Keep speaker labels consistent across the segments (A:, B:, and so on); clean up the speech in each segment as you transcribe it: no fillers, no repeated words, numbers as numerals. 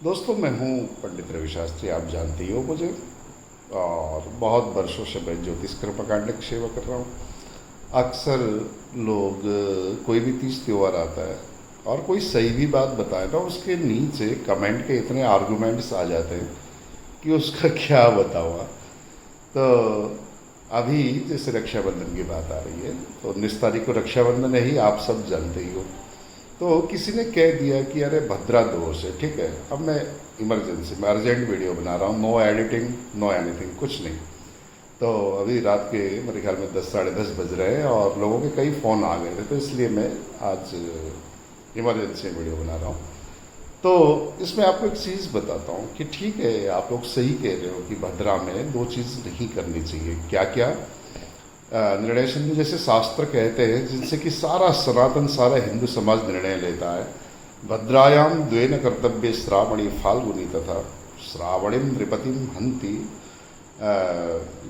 A: दोस्तों, मैं हूँ पंडित रवि शास्त्री। आप जानते ही हो मुझे, और बहुत वर्षों से मैं ज्योतिष कर्मकांड की सेवा कर रहा हूँ। अक्सर लोग कोई भी तीज त्यौहार आता है और कोई सही भी बात बताए ना, उसके नीचे कमेंट के इतने आर्गुमेंट्स आ जाते हैं कि उसका क्या बताऊँ। तो अभी जैसे रक्षाबंधन की बात आ रही है, तो 19 तारीख को रक्षाबंधन है ही, आप सब जानते ही हो। तो किसी ने कह दिया कि अरे भद्रा दोष है, ठीक है। अब मैं इमरजेंसी में अर्जेंट वीडियो बना रहा हूँ, नो एडिटिंग नो एनीथिंग, कुछ नहीं। तो अभी रात के मेरे ख्याल में 10 साढ़े 10 बज रहे हैं और लोगों के कई फ़ोन आ गए थे, तो इसलिए मैं आज इमरजेंसी में वीडियो बना रहा हूँ। तो इसमें आपको एक चीज़ बताता हूँ कि ठीक है, आप लोग सही कह रहे हो कि भद्रा में दो चीज़ नहीं करनी चाहिए। क्या क्या? निर्णय संधि जैसे शास्त्र कहते हैं, जिनसे कि सारा सनातन सारा हिंदू समाज निर्णय लेता है। भद्रायाम द्वेन कर्तव्य श्रावणी फाल्गुनी तथा श्रावणीम नृपतिम हंति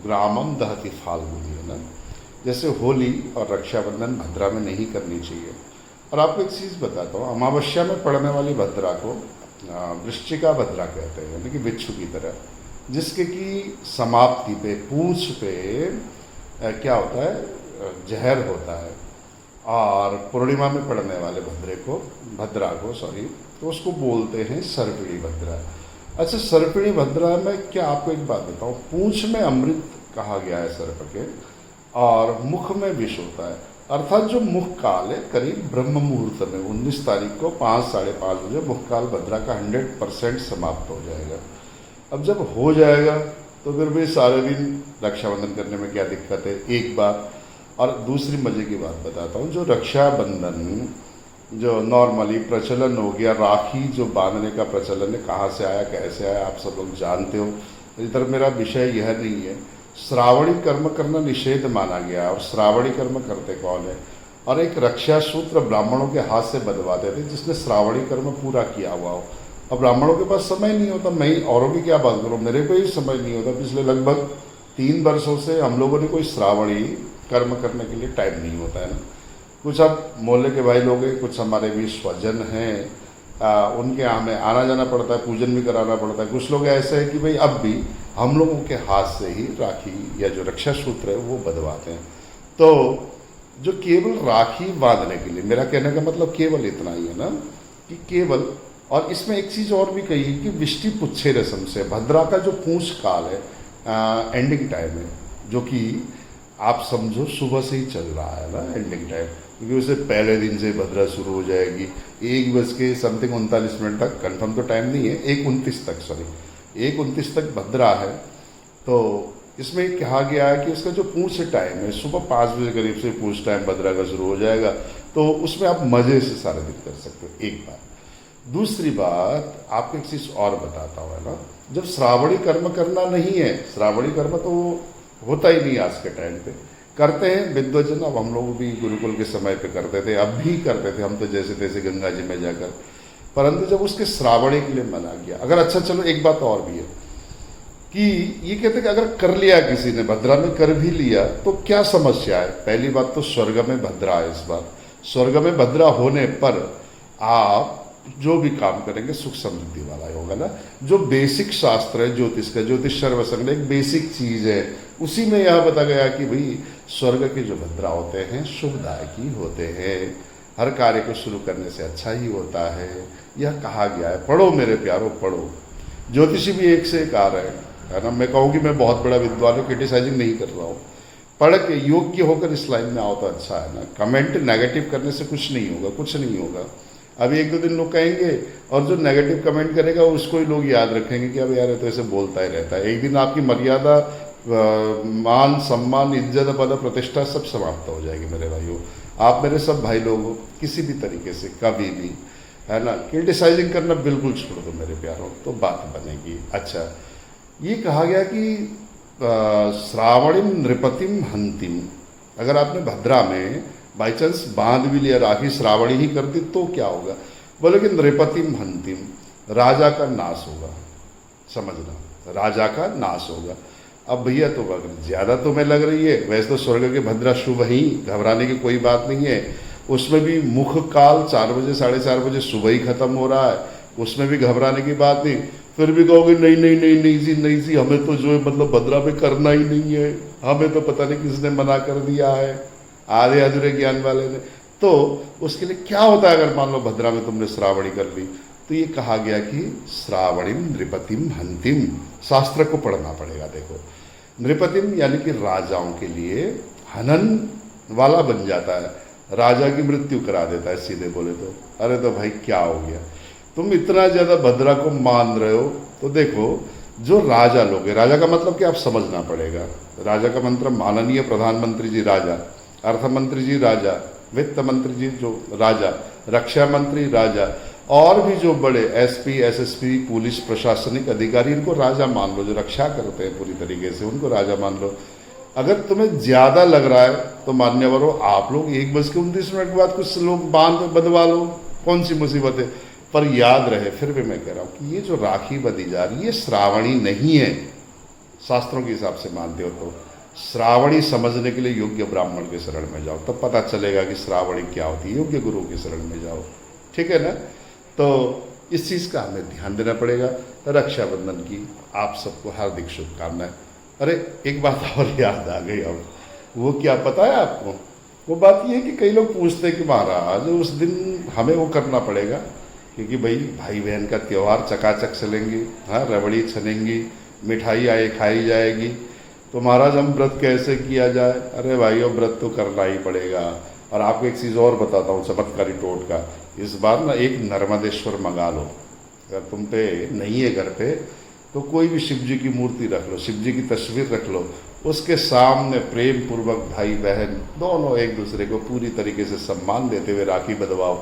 A: ग्रामम दहति फाल्गुनी, है ना। जैसे होली और रक्षाबंधन भद्रा में नहीं करनी चाहिए। और आपको एक चीज़ बताता हूँ, अमावस्या में पड़ने वाली भद्रा को वृश्चिका भद्रा कहते हैं, यानी कि बिच्छू की तरह, जिसके कि समाप्ति पे पूंछ पे क्या होता है, जहर होता है। और पूर्णिमा में पड़ने वाले भद्रा को सॉरी, तो उसको बोलते हैं सर्पिणी भद्रा। अच्छा, सर्पिणी भद्रा में क्या आपको एक बात बताऊँ, पूंछ में अमृत कहा गया है सर्प के, और मुख में विष होता है। अर्थात जो मुख काल है, करीब ब्रह्म मुहूर्त में 19 तारीख को 5 साढ़े 5 बजे मुख काल भद्रा का 100% समाप्त हो जाएगा। अब जब हो जाएगा तो फिर भी सारे दिन रक्षाबंधन करने में क्या दिक्कत है, एक बात। और दूसरी मजे की बात बताता हूँ, जो रक्षाबंधन जो नॉर्मली प्रचलन हो गया, राखी जो बांधने का प्रचलन है, कहाँ से आया कैसे आया आप सब लोग जानते हो। इधर मेरा विषय यह नहीं है। श्रावणी कर्म करना निषेध माना गया, और श्रावणी कर्म करते कौन है? और एक रक्षा सूत्र ब्राह्मणों के हाथ से बंधवाते थे, जिसने श्रावणी कर्म पूरा किया हुआ हो। अब ब्राह्मणों के पास समय नहीं होता, मैं औरों की क्या बात करूँ, मेरे को ही समय नहीं होता। पिछले लगभग 3 वर्षों से हम लोगों ने कोई श्रावणी कर्म करने के लिए टाइम नहीं होता है ना। कुछ अब मोहल्ले के भाई लोग हैं, कुछ हमारे भी स्वजन हैं, उनके यहाँ में आना जाना पड़ता है, पूजन भी कराना पड़ता है। कुछ लोग ऐसे हैं कि भाई अब भी हम लोगों के हाथ से ही राखी या जो रक्षा सूत्र है वो बंधवाते हैं। तो जो केवल राखी बांधने के लिए, मेरा कहने का मतलब केवल इतना ही है ना, कि केवल, और इसमें एक चीज़ और भी कही कि विष्टि पुच्छे रस्म से भद्रा का जो पूंछ काल है, एंडिंग टाइम है, जो कि आप समझो सुबह से ही चल रहा है ना एंडिंग टाइम, क्योंकि उसे पहले दिन से भद्रा शुरू हो जाएगी 1:39 तक, कंफर्म तो टाइम नहीं है, 1:29 तक, सॉरी 1:29 तक भद्रा है। तो इसमें कहा गया है कि उसका जो पूंछ टाइम है, सुबह 5 बजे करीब से पूंछ टाइम भद्रा का शुरू हो जाएगा। तो उसमें आप मज़े से सारा दिन कर सकते हो, एक बात। दूसरी बात आपको एक चीज़ और बताता हूँ, है ना। जब श्रावणी कर्म करना नहीं है, श्रावणी कर्म तो होता ही नहीं आज के टाइम पे, करते हैं विद्वजन। अब हम लोग भी गुरुकुल के समय पे करते थे, अब भी करते थे हम तो जैसे तैसे गंगा जी में जाकर। परंतु जब उसके श्रावणी के लिए मना किया, अगर अच्छा चलो एक बात और भी है कि ये कहते कि अगर कर लिया किसी ने, भद्रा में कर भी लिया, तो क्या समस्या है? पहली बात तो स्वर्ग में भद्रा है इस बार। स्वर्ग में भद्रा होने पर आप जो भी काम करेंगे सुख समृद्धि वाला होगा ना। जो बेसिक शास्त्र है ज्योतिष का, ज्योतिष सर्वसंग एक बेसिक चीज है, उसी में यह बता गया कि भाई स्वर्ग के जो भद्रा होते हैं शुभदायकी होते हैं, हर कार्य को शुरू करने से अच्छा ही होता है, यह कहा गया है। पढ़ो मेरे प्यारो, पढ़ो। ज्योतिषी भी एक से एक आ रहे हैं, है ना। मैं कहूँ कि मैं बहुत बड़ा विद्वान हूँ, क्रिटिसाइजिंग नहीं कर रहा हूँ। पढ़ के योग्य होकर इस लाइन में आओ तो अच्छा है ना। कमेंट नेगेटिव करने से कुछ नहीं होगा, कुछ नहीं होगा। अभी 1-2 दिन लोग कहेंगे, और जो नेगेटिव कमेंट करेगा उसको ही लोग याद रखेंगे कि अब यार तो ऐसे बोलता ही रहता है। एक दिन आपकी मर्यादा, मान सम्मान, इज्जत, पद, प्रतिष्ठा सब समाप्त हो जाएगी मेरे भाइयों। आप मेरे सब भाई लोग हो, किसी भी तरीके से कभी भी, है ना। क्रिटिसाइजिंग करना बिल्कुल छोड़ दो मेरे प्यारों, तो बात बनेगी। अच्छा, ये कहा गया कि श्रावणीम नृपतिम हंतिम, अगर आपने भद्रा में बाई चांस बांध भी लिया, राखी श्रावणी ही कर दी, तो क्या होगा? बोले कि नृपतिम हंतिम, राजा का नाश होगा। समझना, राजा का नाश होगा। अब भैया तो अगर ज़्यादा तुम्हें लग रही है, वैसे तो स्वर्ग के भद्रा शुभ ही, घबराने की कोई बात नहीं है। उसमें भी मुख काल 4 बजे 4:30 बजे सुबह ही खत्म हो रहा है, उसमें भी घबराने की बात नहीं। फिर भी कहोगे नहीं नहीं नहीं नहीं जी नहीं जी, हमें तो जो है मतलब भद्रा में करना ही नहीं है, हमें तो पता नहीं किसने मना कर दिया है, आधे अधूरे ज्ञान वाले ने। तो उसके लिए क्या होता है अगर मान लो भद्रा में तुमने श्रावणी कर ली, तो ये कहा गया कि श्रावणीम नृपतिम हंतिम, शास्त्र को पढ़ना पड़ेगा। देखो नृपतिम यानी कि राजाओं के लिए हनन वाला बन जाता है, राजा की मृत्यु करा देता है सीधे बोले तो। अरे तो भाई क्या हो गया, तुम इतना ज्यादा भद्रा को मान रहे हो, तो देखो जो राजा लोग हैं, राजा का मतलब कि आप समझना पड़ेगा, राजा का मंत्र माननीय प्रधानमंत्री जी राजा, अर्थमंत्री जी राजा, वित्त मंत्री जी जो राजा, रक्षा मंत्री राजा, और भी जो बड़े एसपी एसएसपी पुलिस प्रशासनिक अधिकारी, इनको राजा मान लो, जो रक्षा करते हैं पूरी तरीके से उनको राजा मान लो। अगर तुम्हें ज्यादा लग रहा है तो मान्यवर हो, आप लोग 1:29 के बाद कुछ लोग बांध बंधवा लो, कौन सी मुसीबत है। पर याद रहे, फिर भी मैं कह रहा हूं कि ये जो राखी बंधी जा रही है ये श्रावणी नहीं है, शास्त्रों के हिसाब से मानते हो तो श्रावणी समझने के लिए योग्य ब्राह्मण के शरण में जाओ, तब पता चलेगा कि श्रावणी क्या होती है। योग्य गुरु के शरण में जाओ, ठीक है ना। तो इस चीज़ का हमें ध्यान देना पड़ेगा। रक्षाबंधन की आप सबको हार्दिक शुभकामनाएं। अरे एक बात और याद आ गई, अब वो क्या पता है आपको, वो बात ये है कि कई लोग पूछते हैं कि महाराज उस दिन हमें वो करना पड़ेगा, क्योंकि भाई बहन का त्यौहार चकाचक चलेंगी, हाँ रबड़ी छनेंगी, मिठाई आए खाई जाएगी, तो महाराज हम व्रत कैसे किया जाए। अरे भाइयों व्रत तो करना ही पड़ेगा। और आपको एक चीज़ और बताता हूँ चमत्कारी टोटका, इस बार ना एक नर्मदेश्वर मंगा लो, अगर तुम पे नहीं है घर पे तो कोई भी शिव जी की मूर्ति रख लो, शिव जी की तस्वीर रख लो, उसके सामने प्रेम पूर्वक भाई बहन दोनों एक दूसरे को पूरी तरीके से सम्मान देते हुए राखी बंधवाओ,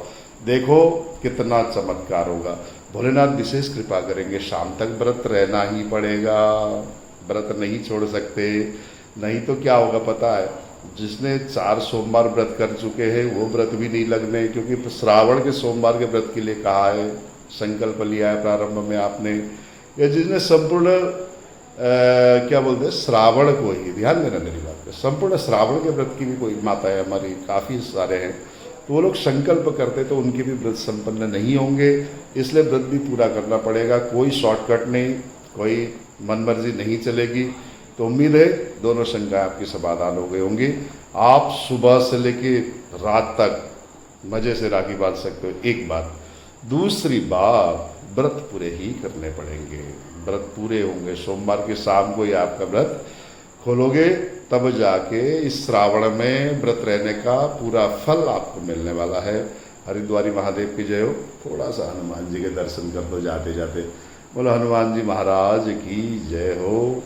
A: देखो कितना चमत्कार होगा। भोलेनाथ विशेष कृपा करेंगे। शाम तक व्रत रहना ही पड़ेगा, व्रत नहीं छोड़ सकते, नहीं तो क्या होगा पता है, जिसने 4 सोमवार व्रत कर चुके हैं वो व्रत भी नहीं लगने, क्योंकि श्रावण के सोमवार के व्रत के लिए कहा है, संकल्प लिया है प्रारंभ में आपने, या जिसने संपूर्ण क्या बोलते हैं श्रावण को ही, ध्यान देना मेरी बात पे, संपूर्ण श्रावण के व्रत की भी कोई माता है हमारी, काफ़ी सारे हैं, तो वो लोग संकल्प करते तो उनके भी व्रत संपन्न नहीं होंगे, इसलिए व्रत भी पूरा करना पड़ेगा। कोई शॉर्टकट नहीं, कोई मनमर्जी नहीं चलेगी। तो उम्मीद है दोनों शंकाएं आपकी समाधान हो गई होंगी। आप सुबह से लेके रात तक मजे से राखी बांध सकते हो, एक बात। दूसरी बात, व्रत पूरे ही करने पड़ेंगे, व्रत पूरे होंगे। सोमवार के शाम को ही आपका व्रत खोलोगे, तब जाके इस श्रावण में व्रत रहने का पूरा फल आपको मिलने वाला है। हरिद्वारी महादेव की जय हो। थोड़ा सा हनुमान जी के दर्शन कर दो जाते जाते। बोलो हनुमान जी महाराज की जय हो।